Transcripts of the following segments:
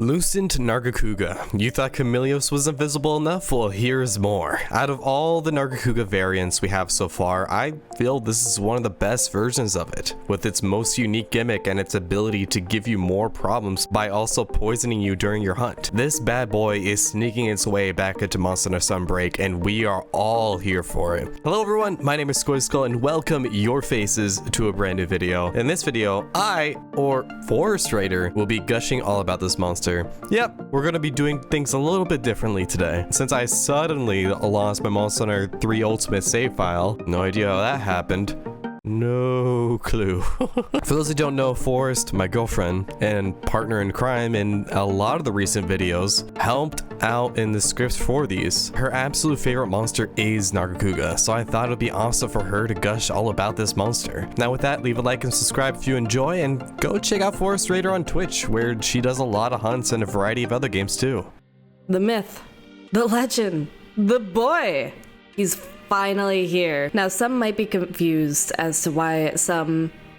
Lucent Nargacuga. You thought Chameleos was invisible enough? Well, here's more. Out of all the Nargacuga variants we have so far, I feel this is one of the best versions of it, with its most unique gimmick and its ability to give you more problems by also poisoning you during your hunt. This bad boy is sneaking its way back into Lucent Sunbreak, and we are all here for it. Hello everyone, my name is Skull and welcome your faces to a brand new video. In this video, I, or Forest Raider, will be gushing all about this monster. Yep, we're gonna be doing things a little bit differently today. Since I suddenly lost my Lucent Hunter 3 Ultimate save file, no idea how that happened. No clue. For those who don't know, Forest, my girlfriend and partner in crime in a lot of the recent videos, helped out in the scripts for these. Her absolute favorite monster is Nargacuga, so I thought it would be awesome for her to gush all about this monster. Now with that, leave a like and subscribe if you enjoy, and go check out Forest Raider on Twitch, where she does a lot of hunts and a variety of other games too. The myth, the legend, the boy, he's finally here. Now, some might be confused as to why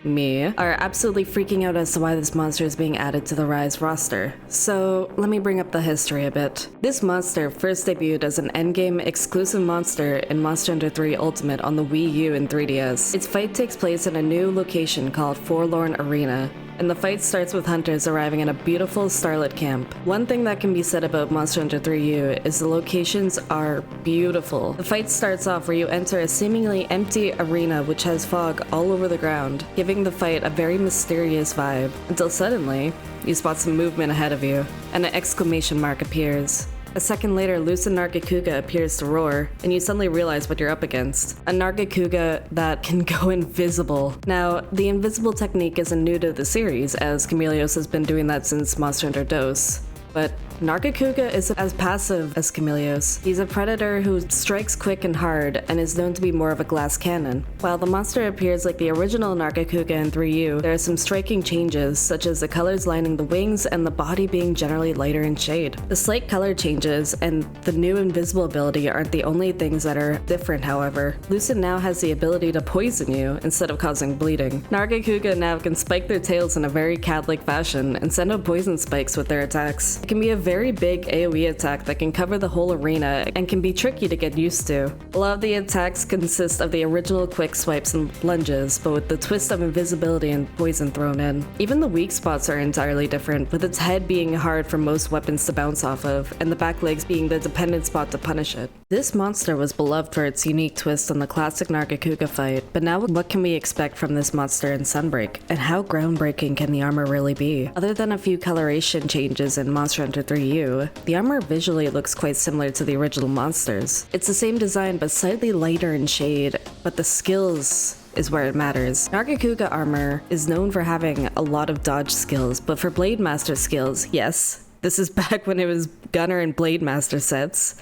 me, are absolutely freaking out as to why this monster is being added to the Rise roster. So let me bring up the history a bit. This monster first debuted as an endgame exclusive monster in Monster Hunter 3 Ultimate on the Wii U and 3DS. Its fight takes place in a new location called Forlorn Arena, and the fight starts with hunters arriving in a beautiful starlit camp. One thing that can be said about Monster Hunter 3U is the locations are beautiful. The fight starts off where you enter a seemingly empty arena which has fog all over the ground, giving the fight a very mysterious vibe, until suddenly, you spot some movement ahead of you, and an exclamation mark appears. A second later, Lucent Nargacuga appears to roar, and you suddenly realize what you're up against. A Nargacuga that can go invisible. Now, the invisible technique isn't new to the series, as Chameleos has been doing that since Monster Hunter DOS. But Nargacuga is as passive as Chameleos. He's a predator who strikes quick and hard and is known to be more of a glass cannon. While the monster appears like the original Nargacuga in 3U, there are some striking changes, such as the colors lining the wings and the body being generally lighter in shade. The slight color changes and the new invisible ability aren't the only things that are different, however. Lucent now has the ability to poison you instead of causing bleeding. Nargacuga now can spike their tails in a very cat-like fashion and send out poison spikes with their attacks. It can be a very big AoE attack that can cover the whole arena and can be tricky to get used to. A lot of the attacks consist of the original quick swipes and lunges, but with the twist of invisibility and poison thrown in. Even the weak spots are entirely different, with its head being hard for most weapons to bounce off of, and the back legs being the dependent spot to punish it. This monster was beloved for its unique twist on the classic Nargacuga fight, but now what can we expect from this monster in Sunbreak? And how groundbreaking can the armor really be? Other than a few coloration changes in Monster Hunter 3U, the armor visually looks quite similar to the original monsters. It's the same design but slightly lighter in shade, but the skills is where it matters. Nargacuga armor is known for having a lot of dodge skills, but for Blade Master skills, yes, this is back when it was Gunner and Blade Master sets.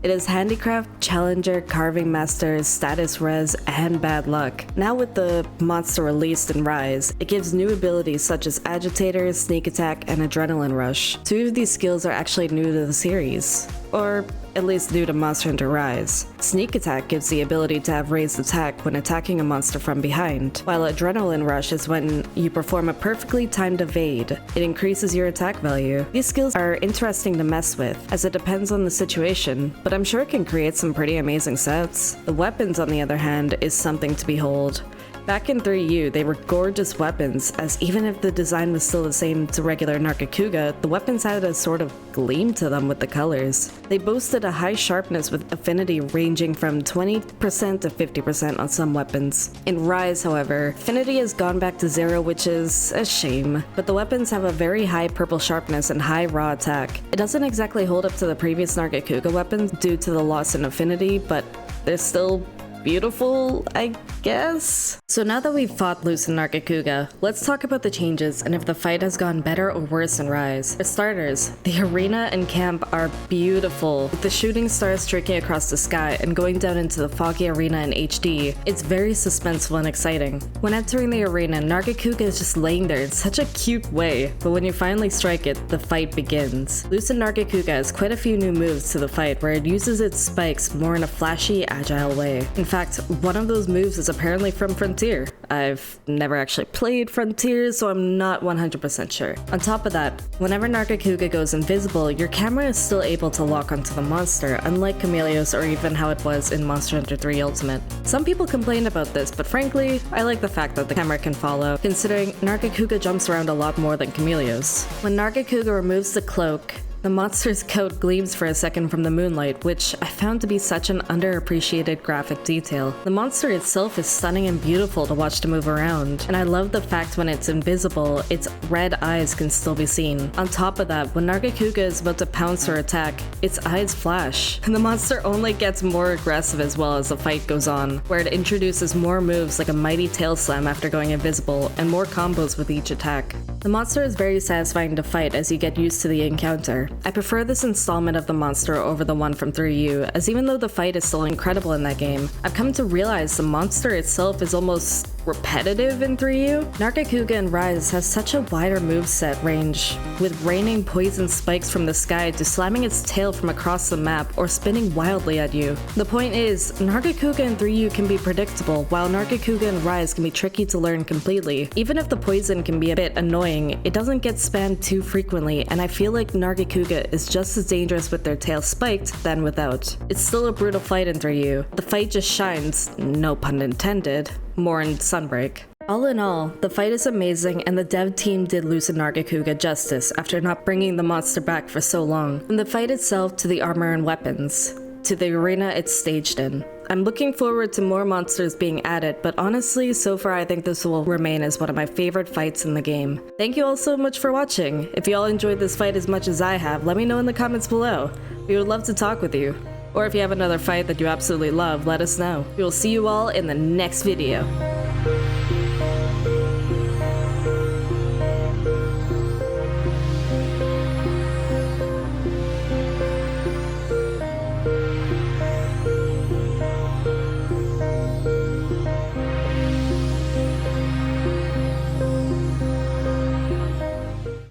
It is Handicraft, Challenger, Carving Master, Status Res, and Bad Luck. Now with the monster released in Rise, it gives new abilities such as Agitator, Sneak Attack, and Adrenaline Rush. Two of these skills are actually new to the series, or at least new to Monster Hunter Rise. Sneak Attack gives the ability to have raised attack when attacking a monster from behind, while Adrenaline Rush is when you perform a perfectly timed evade. It increases your attack value. These skills are interesting to mess with, as it depends on the situation, but I'm sure it can create some pretty amazing sets. The weapons, on the other hand, is something to behold. Back in 3U, they were gorgeous weapons, as even if the design was still the same to regular Nargacuga, the weapons had a sort of gleam to them with the colors. They boasted a high sharpness with affinity ranging from 20% to 50% on some weapons. In Rise, however, affinity has gone back to 0, which is a shame, but the weapons have a very high purple sharpness and high raw attack. It doesn't exactly hold up to the previous Nargacuga weapons due to the loss in affinity, but they're still beautiful, I guess? So now that we've fought Lucent Nargacuga, let's talk about the changes and if the fight has gone better or worse in Rise. For starters, the arena and camp are beautiful, with the shooting stars streaking across the sky and going down into the foggy arena in HD. It's very suspenseful and exciting. When entering the arena, Nargacuga is just laying there in such a cute way, but when you finally strike it, the fight begins. Lucent Nargacuga has quite a few new moves to the fight where it uses its spikes more in a flashy, agile way. In fact, one of those moves is apparently from Frontier. I've never actually played Frontier, so I'm not 100% sure. On top of that, whenever Nargacuga goes invisible, your camera is still able to lock onto the monster, unlike Chameleos or even how it was in Monster Hunter 3 Ultimate. Some people complained about this, but frankly, I like the fact that the camera can follow, considering Nargacuga jumps around a lot more than Chameleos. When Nargacuga removes the cloak, the monster's coat gleams for a second from the moonlight, which I found to be such an underappreciated graphic detail. The monster itself is stunning and beautiful to watch to move around, and I love the fact when it's invisible, its red eyes can still be seen. On top of that, when Nargacuga is about to pounce or attack, its eyes flash, and the monster only gets more aggressive as well as the fight goes on, where it introduces more moves like a mighty tail slam after going invisible, and more combos with each attack. The monster is very satisfying to fight as you get used to the encounter. I prefer this installment of the monster over the one from 3U, as even though the fight is still incredible in that game, I've come to realize the monster itself is almost repetitive in 3U. Nargacuga and Rise has such a wider moveset range, with raining poison spikes from the sky to slamming its tail from across the map or spinning wildly at you. The point is, Nargacuga in 3U can be predictable, while Nargacuga and Rise can be tricky to learn completely. Even if the poison can be a bit annoying, it doesn't get spammed too frequently, and I feel like Nargacuga is just as dangerous with their tail spiked than without. It's still a brutal fight in 3U. The fight just shines, no pun intended, more in Sunbreak. All in all, the fight is amazing and the dev team did Lucent Nargacuga justice after not bringing the monster back for so long. From the fight itself to the armor and weapons, to the arena it's staged in. I'm looking forward to more monsters being added, but honestly, so far I think this will remain as one of my favorite fights in the game. Thank you all so much for watching. If you all enjoyed this fight as much as I have, let me know in the comments below. We would love to talk with you. Or if you have another fight that you absolutely love, let us know. We will see you all in the next video.